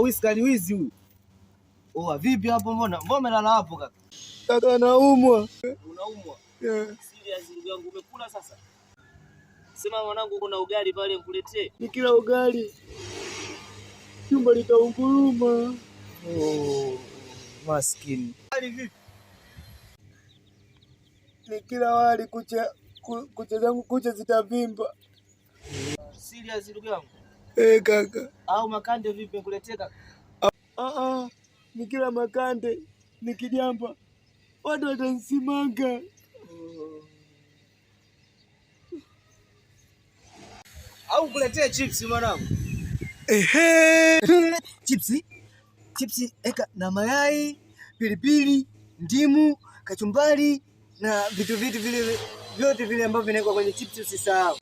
Wiskali wizi huyu. Vipi hapo mbona umelala hapo kaka? Kaka naumwa. Unaumwa? Yeah. Serious ndugu yangu, umekula sasa? Sema mwanangu, kuna ugali pale nikuletee. Nikila ugali tumbo litaunguruma. Maskini. Hali vipi? Nikila wali kucha zangu kucha zitavimba. Serious ndugu yangu? Kaka. Au makande vipi nikuletee kaka? Nikila makande nikijamba watu watansimanga. Au kuletee chips mwanangu? Chipsi eka na mayai, pilipili, ndimu, kachumbari na vitu vile vyote vile ambavyo vinawekwa kwenye chipsi usisahau.